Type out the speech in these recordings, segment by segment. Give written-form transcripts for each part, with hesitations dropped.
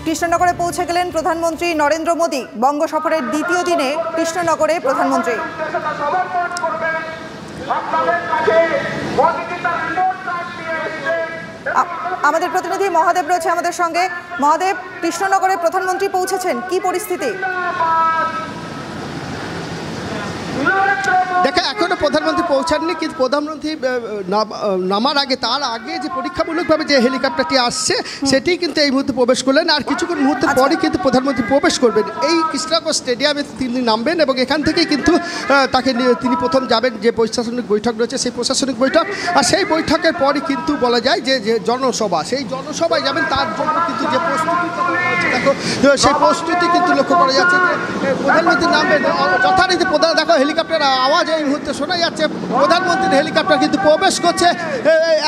কৃষ্ণনগরে পৌঁছে গেলেন প্রধানমন্ত্রী নরেন্দ্র মোদী। বঙ্গ সফরের দ্বিতীয় দিনে কৃষ্ণনগরে প্রধানমন্ত্রী। আমাদের প্রতিনিধি মহাদেব রয়েছে আমাদের সঙ্গে। মহাদেব, কৃষ্ণনগরে প্রধানমন্ত্রী পৌঁছেছেন, কি পরিস্থিতি? দেখা এখনো প্রধানমন্ত্রী পৌঁছাননি, কিন্তু প্রধানমন্ত্রী নামার আগে তার আগে যে পরীক্ষামূলকভাবে যে হেলিকপ্টারটি আসছে সেটি কিন্তু এই মুহূর্তে প্রবেশ করলেন। আর কিছুক্ষণ মুহূর্তের পরই কিন্তু প্রধানমন্ত্রী প্রবেশ করবেন এই কৃষ্ণনগর স্টেডিয়ামে। তিনি নামবেন এবং এখান থেকেই কিন্তু তিনি প্রথম যাবেন যে প্রশাসনিক বৈঠক রয়েছে সেই প্রশাসনিক বৈঠক। আর সেই বৈঠকের পরই কিন্তু বলা যায় যে জনসভা, সেই জনসভায় যাবেন। তার জন্য কিন্তু যে প্রস্তুতি দেখো, সেই প্রস্তুতি কিন্তু লক্ষ্য করা যাচ্ছে যে প্রধানমন্ত্রী নামবেন যথারীতি। দেখো হেলিকপ্টার আওয়াজ এই মুহূর্তে শোনা যাচ্ছে। প্রধানমন্ত্রীর হেলিকপ্টার কিন্তু প্রবেশ করছে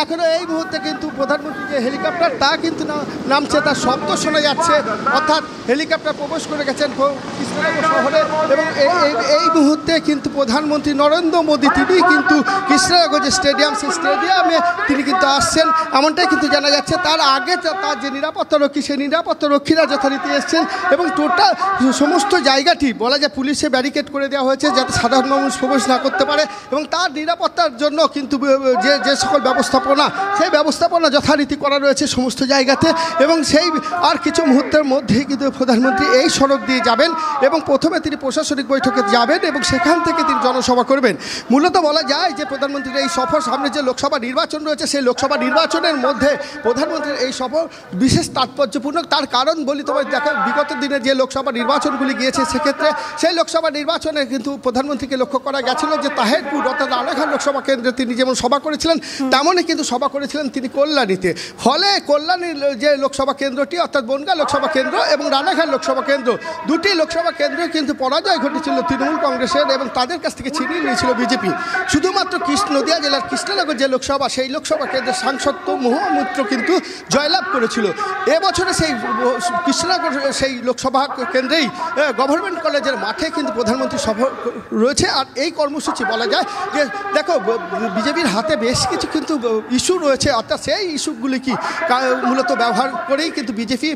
এখনো এই মুহূর্তে। কিন্তু প্রধানমন্ত্রীর যে হেলিকপ্টার তা কিন্তু নামছে, তার শব্দ শোনা যাচ্ছে। অর্থাৎ হেলিকপ্টার প্রবেশ করে গেছেন কৃষ্ণনগর শহরে। এবং এই মুহূর্তে কিন্তু প্রধানমন্ত্রী নরেন্দ্র মোদী তিনি কিন্তু কৃষ্ণনগর যে স্টেডিয়াম, সেই স্টেডিয়ামে তিনি কিন্তু আসছেন এমনটাই কিন্তু জানা যাচ্ছে। তার আগে তার যে নিরাপত্তা রক্ষী, সেই নিরাপত্তা রক্ষীরা যথারীতি এসছেন এবং টোটাল সমস্ত জায়গাটি বলা যায় পুলিশে ব্যারিকেড করে দেওয়া হয়েছে যাতে সাধারণ মানুষ প্রবেশ না করতে পারে। এবং তার নিরাপত্তার জন্য কিন্তু যে সকল ব্যবস্থাপনা, সেই ব্যবস্থাপনা যথারীতি করা রয়েছে সমস্ত জায়গাতে। এবং সেই আর কিছু মুহূর্তের মধ্যেই কিন্তু প্রধানমন্ত্রী এই সড়ক দিয়ে যাবেন এবং প্রথমে তিনি প্রশাসনিক বৈঠকে যাবেন এবং সেখান থেকে তিনি জনসভা করবেন। মূলত বলা যায় যে প্রধানমন্ত্রীর এই সফর, সামনে যে লোকসভা নির্বাচন রয়েছে সেই লোকসভা নির্বাচনের মধ্যে প্রধানমন্ত্রীর এই সফর বিশেষ তাৎপর্যপূর্ণ। তার কারণ বলি তোমায়, দেখো বিগত দিনে যে লোকসভা নির্বাচনগুলি গিয়েছে সেক্ষেত্রে সেই লোকসভা নির্বাচনে কিন্তু প্রধানমন্ত্রীকে লক্ষ্য করা গেছিল যে তাহেরপুর অর্থাৎ রানাঘাট লোকসভা কেন্দ্রে তিনি যেমন সভা করেছিলেন তেমনই কিন্তু সভা করেছিলেন তিনি কল্যাণীতে। ফলে কল্যাণীর যে লোকসভা কেন্দ্রটি অর্থাৎ বনগাঁ লোকসভা কেন্দ্র এবং রানাঘাট লোকসভা কেন্দ্র, দুটি লোকসভা কেন্দ্রে কিন্তু পরাজয় ঘটেছিল তৃণমূল কংগ্রেসের এবং তাদের কাছ থেকে ছিনিয়ে নিয়েছিল বিজেপি। শুধুমাত্র নদিয়া জেলার কৃষ্ণনগর যে লোকসভা, সেই লোকসভা কেন্দ্রের সাংসদ মহামিত্র কিন্তু জয়লাভ করেছিল। এবছরে সেই কৃষ্ণনগর সেই লোকসভা কেন্দ্রেই গভর্নমেন্ট কলেজের মাঠে কিন্তু প্রধানমন্ত্রী সভা রয়েছে। আর এই কর্মসূচি বলা যায় যে দেখো বিজেপির হাতে বেশ কিছু কিন্তু ইস্যু রয়েছে, অর্থাৎ সেই ইস্যুগুলি কি মূলত ব্যবহার করেই কিন্তু বিজেপি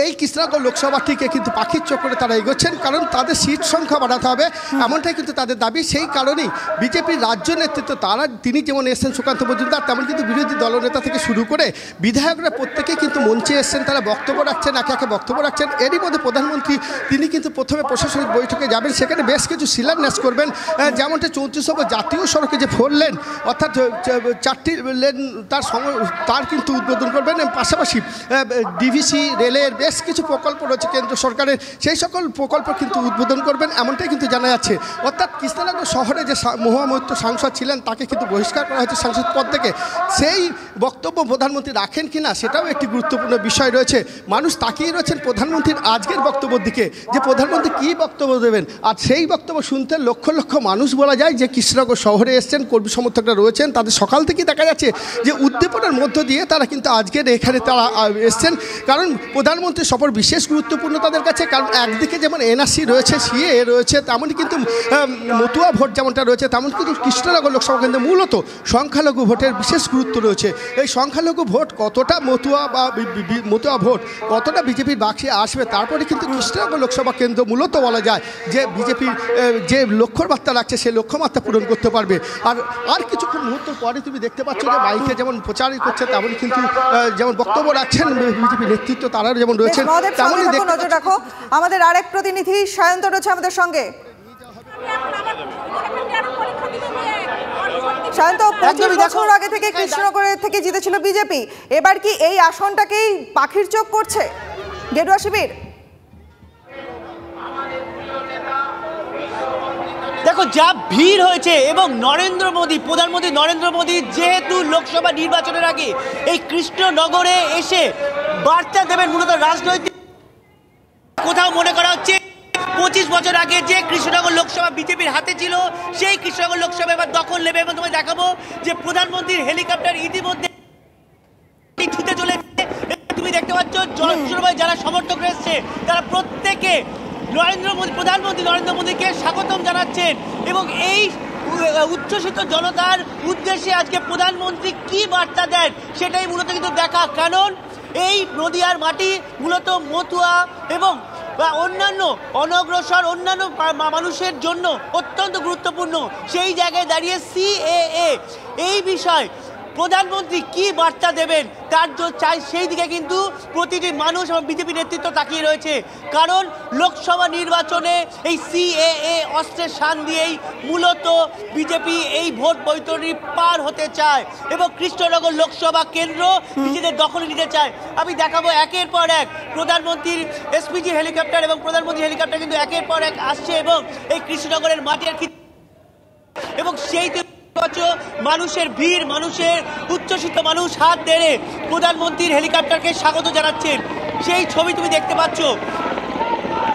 এই কৃষ্ণনগর লোকসভাটিকে কিন্তু পাখির চক্করে তারা এগোচ্ছেন। কারণ তাদের সিট সংখ্যা বাড়াতে হবে এমনটাই কিন্তু তাদের দাবি। সেই কারণেই বিজেপির রাজ্য নেতৃত্ব তিনি যেমন এসছেন সুকান্ত মজুমদার, তেমন কিন্তু বিরোধী দলনেতা থেকে শুরু করে বিধায়করা প্রত্যেকেই কিন্তু মঞ্চে এসছেন, তারা বক্তব্য রাখছেন, একে একে বক্তব্য রাখছেন। এরই মধ্যে প্রধানমন্ত্রী তিনি কিন্তু প্রথমে প্রশাসনিক বৈঠকে যাবেন, সেখানে বেশ কিছু শিলান্যাস করবেন। যেমনটা 34 নম্বর জাতীয় সড়কে যে 4 লেন অর্থাৎ 4টি লেন তার কিন্তু উদ্বোধন করবেন। পাশাপাশি ডিভিসি রেলের বেশ কিছু প্রকল্প রয়েছে কেন্দ্র সরকারের, সেই সকল প্রকল্প কিন্তু উদ্বোধন করবেন এমনটাই কিন্তু জানা যাচ্ছে। অর্থাৎ কৃষ্ণনগর শহরে যে মহামৈত্র সাংসদ ছিলেন তাকে কিন্তু বহিষ্কার করা হয়েছে সাংসদ পদ থেকে। সেই বক্তব্য প্রধানমন্ত্রী রাখেন কিনা সেটাও একটি গুরুত্বপূর্ণ বিষয় রয়েছে। মানুষ তাকিয়ে রয়েছেন প্রধানমন্ত্রীর আজকের বক্তব্যের দিকে যে প্রধানমন্ত্রী কী বক্তব্য দেবেন। আর সেই বক্তব্য শুনতে লক্ষ লক্ষ মানুষ বলা যায় যে কৃষ্ণনগর শহরে এসছেন, কর্মী সমর্থকরা রয়েছেন, তাদের সকাল থেকেই দেখা যাচ্ছে যে উদ্দীপনার মধ্য দিয়ে তারা কিন্তু আজকের এখানে তারা এসছেন। কারণ প্রধানমন্ত্রীর সফর বিশেষ গুরুত্বপূর্ণ তাদের কাছে। কারণ একদিকে যেমন এনআরসি রয়েছে, সিএএ রয়েছে, তেমনই কিন্তু মতুয়া ভোট যেমনটা রয়েছে, তেমন কিন্তু কৃষ্ণনগর লোকসভা কেন্দ্রে মূলত সংখ্যালঘু ভোটের বিশেষ গুরুত্ব রয়েছে। এই সংখ্যালঘু ভোট কতটা মতুয়া ভোট কতটা বিজেপির বাক্সে আসবে, তারপরে কিন্তু কৃষ্ণনগর লোকসভা কেন্দ্র মূলত বলা যায় যে বিজেপির যে লক্ষ্যমাত্রা রাখছে সেই লক্ষ্যমাত্রা পূরণ করতে পারবে। আর কিছুক্ষণ মুহূর্তের পরে তুমি দেখতে পাচ্ছ যে মাইকে যেমন প্রচার করছে তেমন কিন্তু যেমন বক্তব্য রাখছেন বিজেপি নেতৃত্ব তারাও যেমন রয়েছেন তেমনই নজর রাখো। আমাদের আরেক প্রতিনিধি সায়ন্ত রয়েছে আমাদের সঙ্গে। সায়ন্ত, 25 বছর আগে থেকে কৃষ্ণনগরের থেকে জিতেছিল বিজেপি, এবার কি এই আসনটাকেই পাখির চোখ করছে গেরুয়া শিবির? দেখো যা ভিড় হয়েছে এবং প্রধানমন্ত্রী নরেন্দ্র মোদী যেহেতু লোকসভা নির্বাচনের আগে এই কৃষ্ণনগরে এসে বার্তা দেবেন মূলত রাজনৈতিক, কোথাও মনে করা হচ্ছে 25 বছর আগে যে কৃষ্ণনগর লোকসভা বিজেপির হাতে ছিল সেই কৃষ্ণনগর লোকসভা এবার দখল নেবে। এবং তোমায় দেখাবো যে প্রধানমন্ত্রীর হেলিকপ্টার ইতিমধ্যে ছুটে চলে, তুমি দেখতে পাচ্ছ জনসভায় যারা সমর্থক রয়েছে তারা প্রত্যেকে প্রধানমন্ত্রী নরেন্দ্র মোদীকে স্বাগতম জানাচ্ছেন। এবং এই উচ্ছ্বসিত জনতার উদ্দেশ্যে আজকে প্রধানমন্ত্রী কি বার্তা দেন সেটাই মূলত কিন্তু দেখা। কারণ এই নদিয়ার মাটি মূলত মতুয়া এবং অন্যান্য অনগ্রসর অন্যান্য মানুষের জন্য অত্যন্ত গুরুত্বপূর্ণ। সেই জায়গায় দাঁড়িয়ে সিএএ এই বিষয় প্রধানমন্ত্রী কি বার্তা দেবেন তার চাই সেই দিকে কিন্তু প্রতিটি মানুষ এবং বিজেপি নেতৃত্ব তাকিয়ে রয়েছে। কারণ লোকসভা নির্বাচনে এই সিএএ অস্ত্রের শান দিয়েই মূলত বিজেপি এই ভোট বৈতরণী পার হতে চায় এবং কৃষ্ণনগর লোকসভা কেন্দ্র নিজেদের দখলে নিতে চায়। আমি দেখাবো একের পর এক প্রধানমন্ত্রীর এসপিজি হেলিকপ্টার এবং প্রধানমন্ত্রী হেলিকপ্টার কিন্তু একের পর এক আসছে এবং এই কৃষ্ণনগরের মাটির এবং সেই মানুষের ভিড়, মানুষের উচ্ছ্বসিত মানুষ হাত ধরে প্রধানমন্ত্রীর হেলিকপ্টারকে স্বাগত জানাচ্ছেন। সেই ছবি তুমি দেখতে পাচ্ছ।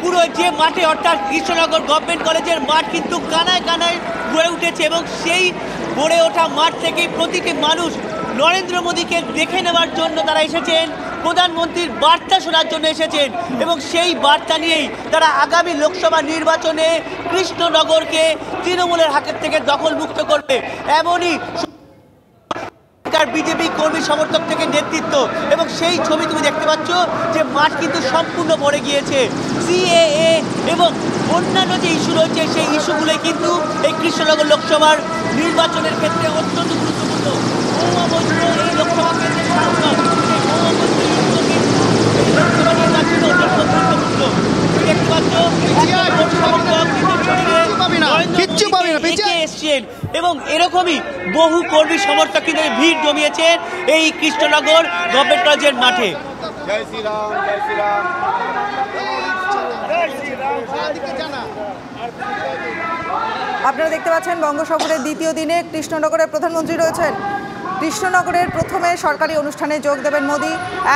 পুরো যে মাঠে অর্থাৎ কৃষ্ণনগর গভর্নমেন্ট কলেজের মাঠ কিন্তু কানায় কানায় গড়ে উঠেছে এবং সেই গড়ে ওঠা মাঠ থেকেই প্রতিটি মানুষ নরেন্দ্র মোদীকে দেখে নেওয়ার জন্য তারা এসেছেন, প্রধানমন্ত্রীর বার্তা শোনার জন্য এসেছেন এবং সেই বার্তা নিয়েই তারা আগামী লোকসভা নির্বাচনে কৃষ্ণনগরকে তৃণমূলের হাতের থেকে দখলমুক্ত করবে। এমনই বিজেপি কর্মী সমর্থক থেকে নেতৃত্ব এবং সেই ছবি তুমি দেখতে পাচ্ছ যে মাঠ কিন্তু সম্পূর্ণ ভরে গিয়েছে। সিএএ এবং অন্যান্য যে ইস্যু রয়েছে সেই ইস্যুগুলোই কিন্তু এই কৃষ্ণনগর লোকসভার নির্বাচনের ক্ষেত্রে অত্যন্ত গুরুত্বপূর্ণ। এই লোকসভা কেন্দ্রের সাংসদ এবং এরকমই বহু কর্মী সমর্থক কিন্তু ভিড় জমিয়েছেন এই কৃষ্ণনগর গভর্নমেন্ট কলেজের মাঠে। জয় শ্রীরাম, জয় শ্রীরাম। আপনারা দেখতে পাচ্ছেন বঙ্গ সফরের দ্বিতীয় দিনে কৃষ্ণনগরের প্রধানমন্ত্রী রয়েছেন। কৃষ্ণনগরের প্রথমে সরকারি অনুষ্ঠানে যোগ দেবেন মোদী।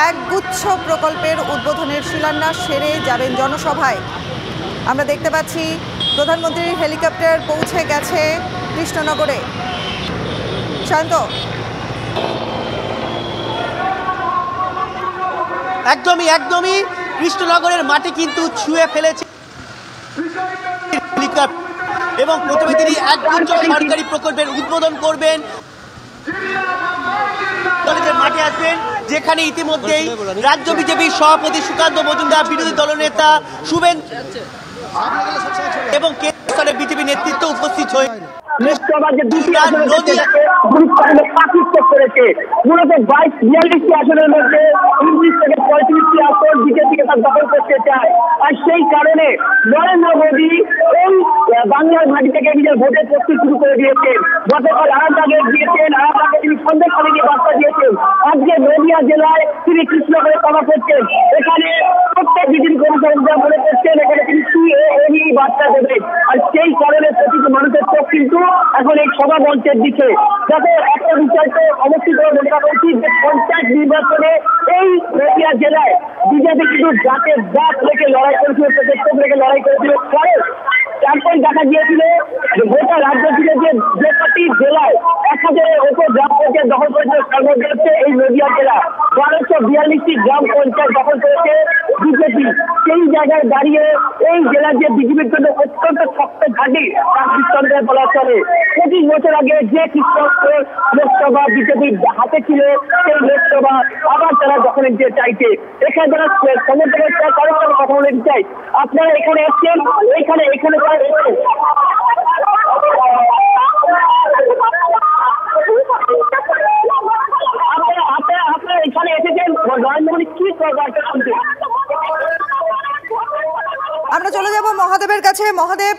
একগুচ্ছ প্রকল্পের উদ্বোধনের শিলান্যাস সেরে যাবেন জনসভায়। আমরা দেখতে পাচ্ছি প্রধানমন্ত্রীর হেলিকপ্টার পৌঁছে গেছে কৃষ্ণনগরে। শান্ত, একদমই কৃষ্ণনগরের মাটি কিন্তু ছুঁয়ে ফেলেছে এবং প্রথমে তিনি একগুচ্ছ সরকারি প্রকল্পের উদ্বোধন করবেন। কলেজের মাঠে আসবেন যেখানে ইতিমধ্যেই রাজ্য বিজেপির সভাপতি সুকান্ত মজুমদার, বিরোধী দলনেতা শুভেন্দু এবং কেন্দ্রীয় বিজেপি নেতৃত্ব উপস্থিত হয়ে লোকসভার যে দুটি আসনে গুরুত্বপূর্ণ প্রার্থিত্ব করেছে। মূলত 42-42টি আসনের মধ্যে 19 থেকে 35টি আসন বিজেপিকে তার দখল করতে চায়। আর সেই কারণে নরেন্দ্র মোদী এই বাংলার মাটি থেকে নিজের ভোটের প্রস্তুতি শুরু করে দিয়েছেন। গতকাল আরামবাগে গিয়েছেন, আরামবাগে তিনি সন্দেশখালী নিয়ে বার্তা দিয়েছেন। আজকে নদিয়া জেলায় তিনি কৃষ্ণনগরে সভা করছেন। এখানে প্রত্যেক বিজেপি কর্মী মনে করছেন এখানে তিনি সিএএ বার্তা দেবেন। আর সেই কারণে প্রতিটি মানুষের চোখ কিন্তু এখন এই সভা মঞ্চের দিকে। যাতে একটা বিষয় তো অবশ্যই মনে রাখা উচিত যে পঞ্চায়েত নির্বাচনে এই নদিয়া জেলায় বিজেপি কিন্তু জাতের জাত রেখে লড়াই করেছিল, প্রতিষ্ঠান রেখে লড়াই করেছিল। পরে তারপর দেখা গিয়েছিল গোটা রাজ্য জুড়ে যে কটি জেলায় 1000-এর উপর গ্রাম পঞ্চায়েত দখল করেছিল তার মধ্যে হচ্ছে এই নদিয়া জেলা। 1242টি গ্রাম পঞ্চায়েত দখল করেছে বিজেপি। সেই জায়গায় দাঁড়িয়ে এই জেলার যে বিজেপির জন্য অত্যন্ত শক্ত ঘাঁটি তার দৃষ্টান্তের বলা চলে। 25 বছর আগে যে কৃষ্ণনগর লোকসভা বিজেপির হাতে ছিল সেই লোকসভা আবার তারা দখল নিতে চাইছে। এখানে যারা সমর্থকের কারোর সাথে কথা বলে দিতে চাই, আপনারা এখানে এসছেন, এখানে আপনারা এখানে এসেছেন নরেন্দ্র মোদী কি করবার শুনতে। আমরা চলে যাব মহাদেবের কাছে। মহাদেব,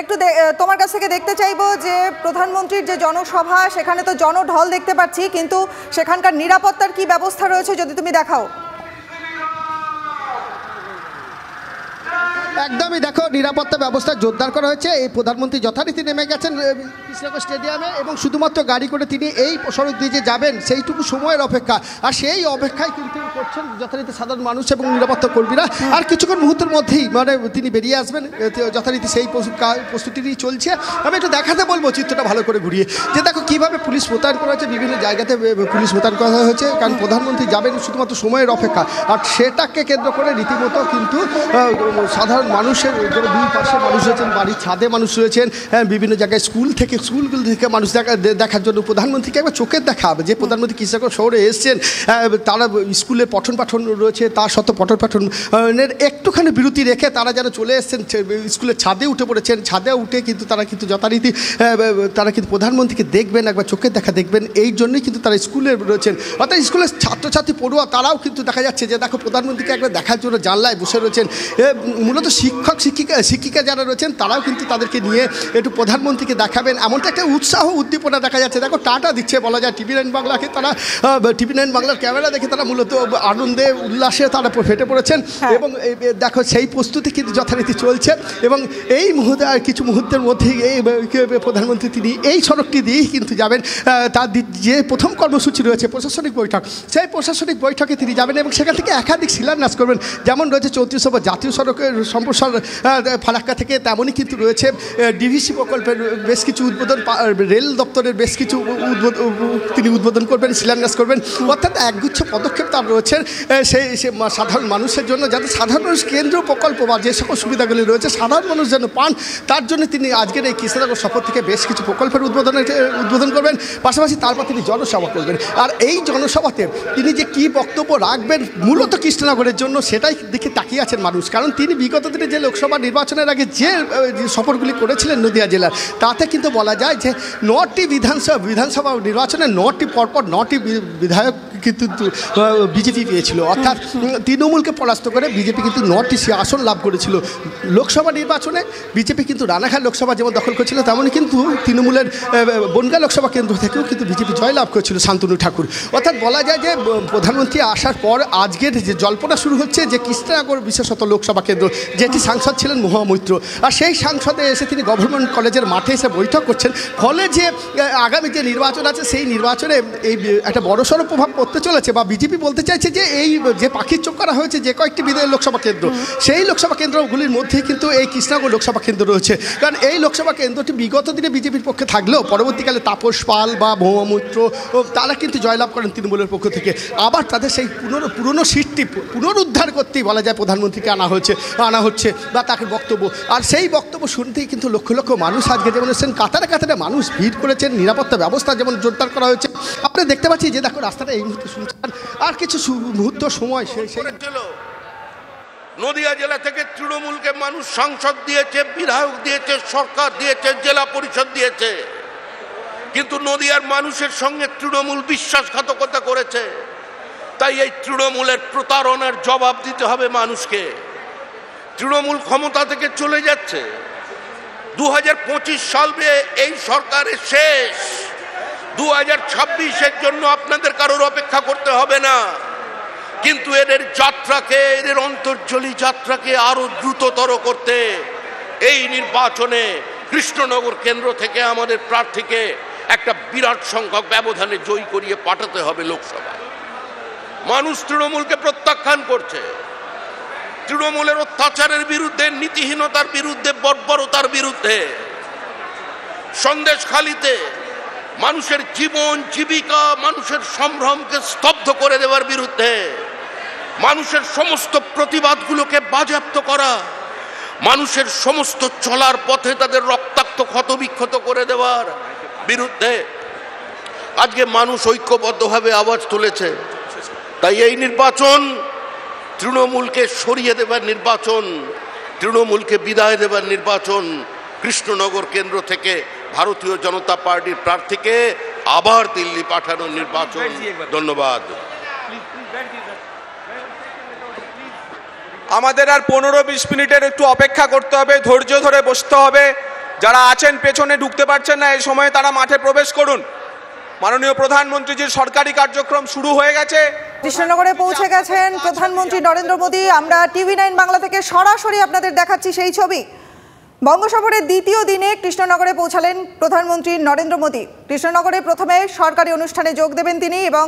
একটু তোমার কাছ থেকে দেখতে চাইবো যে প্রধানমন্ত্রীর যে জনসভা সেখানে তো জনঢল দেখতে পাচ্ছি, কিন্তু সেখানকার নিরাপত্তার কি ব্যবস্থা রয়েছে যদি তুমি দেখাও। একদমই দেখো, নিরাপত্তা ব্যবস্থা জোরদার করা হয়েছে। এই প্রধানমন্ত্রী যথারীতি নেমে গেছেন কৃষ্ণনগর স্টেডিয়ামে এবং শুধুমাত্র গাড়ি করে তিনি এই সড়ক দিয়ে যে যাবেন সেইটুকু সময়ের অপেক্ষা। আর সেই অপেক্ষায় কিন্তু করছেন যথারীতি সাধারণ মানুষ এবং নিরাপত্তা কর্মীরা। আর কিছুক্ষণ মুহূর্তের মধ্যেই তিনি বেরিয়ে আসবেন, যথারীতি সেই প্রস্তুতি চলছে। আমি একটু দেখাতে বলবো চিত্রটা ভালো করে ঘুরিয়ে, যে দেখো কীভাবে পুলিশ মোতায়েন করা হয়েছে, বিভিন্ন জায়গাতে পুলিশ মোতায়েন করা হয়েছে। কারণ প্রধানমন্ত্রী যাবেন শুধুমাত্র সময়ের অপেক্ষা। আর সেটাকে কেন্দ্র করে রীতিমতো কিন্তু সাধারণ সাধারণ মানুষের দুই পাশে মানুষ রয়েছেন, বাড়ির ছাদে মানুষ রয়েছেন, বিভিন্ন জায়গায় স্কুলগুলো থেকে মানুষ দেখার জন্য প্রধানমন্ত্রীকে একবার চোখের দেখা হবে যে প্রধানমন্ত্রী কৃষ্ণনগর শহরে এসছেন। তারা স্কুলে পঠন পাঠন রয়েছে, তার সত্ত্বেও পঠন পাঠনের একটুখানি বিরতি রেখে তারা যেন চলে এসছেন স্কুলের ছাদে উঠে পড়েছেন। ছাদে উঠে কিন্তু তারা কিন্তু যথারীতি তারা কিন্তু প্রধানমন্ত্রীকে দেখবেন, একবার চোখের দেখা দেখবেন, এই জন্যই কিন্তু তারা স্কুলে রয়েছেন। অর্থাৎ স্কুলের ছাত্রছাত্রী পড়ুয়া তারাও কিন্তু দেখা যাচ্ছে যে দেখো প্রধানমন্ত্রীকে একবার দেখার জন্য জানলায় বসে রয়েছেন। মূলত শিক্ষিকা যারা রয়েছেন তারাও কিন্তু তাদেরকে নিয়ে একটু প্রধানমন্ত্রীকে দেখাবেন, এমনটা একটা উৎসাহ উদ্দীপনা দেখা যাচ্ছে। দেখো টাটা দিচ্ছে বলা যায় TV9 বাংলাকে, তারা TV9 বাংলার ক্যামেরা দেখে তারা মূলত আনন্দে উল্লাসে তারা ফেটে পড়েছেন। এবং দেখো সেই প্রস্তুতি কিন্তু যথারীতি চলছে এবং এই মুহূর্তে আর কিছু মুহূর্তের মধ্যেই এই প্রধানমন্ত্রী তিনি এই সড়কটি দিয়েই কিন্তু যাবেন। তার যে প্রথম কর্মসূচি রয়েছে প্রশাসনিক বৈঠক, সেই প্রশাসনিক বৈঠকে তিনি যাবেন এবং সেখান থেকে একাধিক শিলান্যাস করবেন। যেমন রয়েছে 34 নম্বর জাতীয় সড়কের সম্প্রসার ফারাক্কা থেকে, তেমনই কিন্তু রয়েছে DVC প্রকল্পের বেশ কিছু উদ্বোধন, রেল দপ্তরের বেশ কিছু তিনি উদ্বোধন করবেন, শিলান্যাস করবেন। অর্থাৎ একগুচ্ছ পদক্ষেপ তার রয়েছে সেই সাধারণ মানুষের জন্য, যাতে সাধারণ মানুষ কেন্দ্র প্রকল্প বা যে সকল সুবিধাগুলি রয়েছে সাধারণ মানুষ যেন পান, তার জন্য তিনি আজকের এই কৃষ্ণনগর সফর থেকে বেশ কিছু প্রকল্পের উদ্বোধন করবেন। পাশাপাশি তারপর তিনি জনসভা করবেন। আর এই জনসভাতে তিনি যে কী বক্তব্য রাখবেন মূলত কৃষ্ণনগরের জন্য সেটাই দেখে তাকিয়ে আছেন মানুষ। কারণ তিনি বিগত দিনে যে লোকসভা নির্বাচনের আগে যে সফরগুলি করেছিলেন নদিয়া জেলার, তাতে কিন্তু বলা যায় যে 9টি বিধানসভা নির্বাচনে 9টি পরপর 9টি বিধায়ক কিন্তু বিজেপি পেয়েছিল। অর্থাৎ তৃণমূলকে পরাস্ত করে বিজেপি কিন্তু 9টি আসন লাভ করেছিল। লোকসভা নির্বাচনে বিজেপি কিন্তু রানাঘাট লোকসভা যেমন দখল করেছিল, তেমনই কিন্তু তৃণমূলের বনগাঁ লোকসভা কেন্দ্র থেকেও কিন্তু বিজেপি জয়লাভ করেছিল শান্তনু ঠাকুর। অর্থাৎ বলা যায় যে প্রধানমন্ত্রী আসার পর আজকের যে জল্পনা শুরু হচ্ছে যে কৃষ্ণনগর বিশেষত লোকসভা কেন্দ্র, যেটি সাংসদ ছিলেন মহামৈত্র, আর সেই সাংসদে এসে তিনি গভর্নমেন্ট কলেজের মাঠে এসে বৈঠক করছেন। ফলে যে আগামী যে নির্বাচন আছে সেই নির্বাচনে এই একটা বড়সড় প্রভাব পড়তে চলেছে, বা বিজেপি বলতে চাইছে যে এই যে পাখির চোখ করা হয়েছে যে কয়েকটি লোকসভা কেন্দ্র, সেই লোকসভা কেন্দ্রগুলির মধ্যেই কিন্তু এই কৃষ্ণনগর লোকসভা কেন্দ্র রয়েছে। কারণ এই লোকসভা কেন্দ্রটি বিগত দিনে বিজেপির পক্ষে থাকলেও পরবর্তীকালে তাপস পাল বা মহামৈত্র তারা কিন্তু জয়লাভ করেন তৃণমূলের পক্ষ থেকে। আবার তাদের সেই পুরনো সিটটি পুনরুদ্ধার করতেই বলা যায় প্রধানমন্ত্রীকে আনা হচ্ছে বা তাকে বক্তব্য। আর সেই বক্তব্য শুনতেই কিন্তু লক্ষ লক্ষ মানুষ আজকে যেমন এসেছেন, কাতারে কাতারে মানুষ ভিড় করেছেন, নিরাপত্তা ব্যবস্থা যেমন জোরদার করা হয়েছে। আপনি দেখতে পাচ্ছি যে দেখো রাস্তাটা এই মুহূর্তে শুনছেন, আর কিছু মুহূর্ত সময় নদিয়া জেলা থেকে তৃণমূলকে মানুষ সাংসদ দিয়েছে, বিধায়ক দিয়েছে, সরকার দিয়েছে, জেলা পরিষদ দিয়েছে, কিন্তু নদিয়ার মানুষের সঙ্গে তৃণমূল বিশ্বাসঘাতকতা করেছে। তাই এই তৃণমূলের প্রতারণার জবাব দিতে হবে মানুষকে। তৃণমূল ক্ষমতা থেকে চলে যাচ্ছে, 2025 সালে এই সরকারের শেষ। 2026-এর জন্য আপনাদের কারোর অপেক্ষা করতে হবে না, কিন্তু এদের যাত্রাকে, এদের অন্তর্জলী যাত্রাকে আরো দ্রুততর করতে এই নির্বাচনে কৃষ্ণনগর কেন্দ্র থেকে আমাদের প্রার্থীকে একটা বিরাট সংখ্যক ব্যবধানে জয়ী করিয়ে পাঠাতে হবে লোকসভায়। মানুষ তৃণমূলকে প্রত্যাখ্যান করছে, তৃণমূলের অত্যাচারের বিরুদ্ধে, নীতিহীনতার বিরুদ্ধে, বর্বরতার বিরুদ্ধে। সন্দেশখালিতে মানুষের জীবন জীবিকা, মানুষের সম্ভ্রমকে স্তব্ধ করে দেওয়ার বিরুদ্ধে, মানুষের সমস্ত প্রতিবাদগুলোকে বাজেয়াপ্ত করা, মানুষের সমস্ত চলার পথে তাদের রক্তাক্ত ক্ষতবিক্ষত করে দেওয়ার বিরুদ্ধে আজকে মানুষ ঐক্যবদ্ধভাবে আওয়াজ তুলেছে। তাই এই নির্বাচন তৃণমূলকে সরিয়ে দেবার নির্বাচন, তৃণমূলকে বিদায় দেবার নির্বাচন। কৃষ্ণনগর কেন্দ্র থেকে ভারতীয় জনতা পার্টির প্রার্থীকে আবার দিল্লি পাঠানোর নির্বাচন। ধন্যবাদ। আমাদের আর 15-20 মিনিটের একটু অপেক্ষা করতে হবে, ধৈর্য ধরে বসতে হবে। যারা আছেন পেছনে ঢুকতে পারছেন না, এই সময়ে তারা মাঠে প্রবেশ করুন। মাননীয় প্রধানমন্ত্রীজির সরকারি কার্যক্রম শুরু হয়ে গেছে। কৃষ্ণনগরে পৌঁছে গেছেন প্রধানমন্ত্রী নরেন্দ্র মোদী। আমরা TV9 বাংলা থেকে সরাসরি আপনাদের দেখাচ্ছি সেই ছবি। বঙ্গ সফরের দ্বিতীয় দিনে কৃষ্ণনগরে পৌঁছালেন প্রধানমন্ত্রী নরেন্দ্র মোদী। কৃষ্ণনগরে প্রথমে সরকারি অনুষ্ঠানে যোগ দেবেন তিনি এবং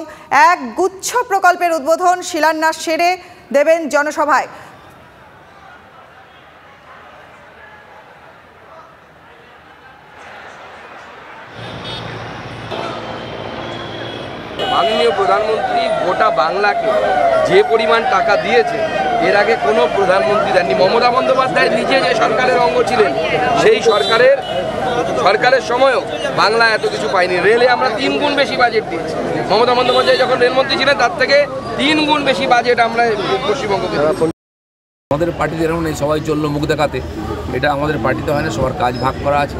এক গুচ্ছ প্রকল্পের উদ্বোধন শিলান্যাস সেরে দেবেন জনসভায়। মাননীয় প্রধানমন্ত্রী গোটা বাংলাকে যে পরিমাণ টাকা দিয়েছে এর আগে কোনো প্রধানমন্ত্রী দেননি। মমতা বন্দ্যোপাধ্যায় নিজে যে সরকারের অঙ্গ ছিলেন সেই সরকারের সময়ও বাংলা এত কিছু পায়নি। রেলে আমরা 3 গুণ বেশি বাজেট দিয়েছি। মমতা বন্দ্যোপাধ্যায় যখন রেলমন্ত্রী ছিলেন তার থেকে 3 গুণ বেশি বাজেট আমরা পশ্চিমবঙ্গকে দিয়েছি। আমাদের পার্টিতে এরকম নেই সবাই চললো মুখ দেখাতে, এটা আমাদের পার্টিতে হয় না, সবার কাজ ভাগ করা আছে।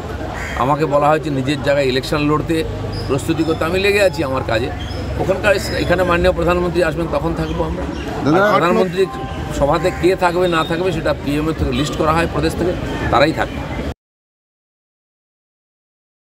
আমাকে বলা হয়েছে নিজের জায়গায় ইলেকশন লড়তে প্রস্তুতি করতে, আমি লেগে আছি আমার কাজে। ওখানকার এখানে মাননীয় প্রধানমন্ত্রী আসবেন তখন থাকবো আমরা। প্রধানমন্ত্রী সভাতে কে থাকবে না থাকবে সেটা পিএমএ থেকে লিস্ট করা হয় প্রদেশ থেকে, তারাই থাকবে।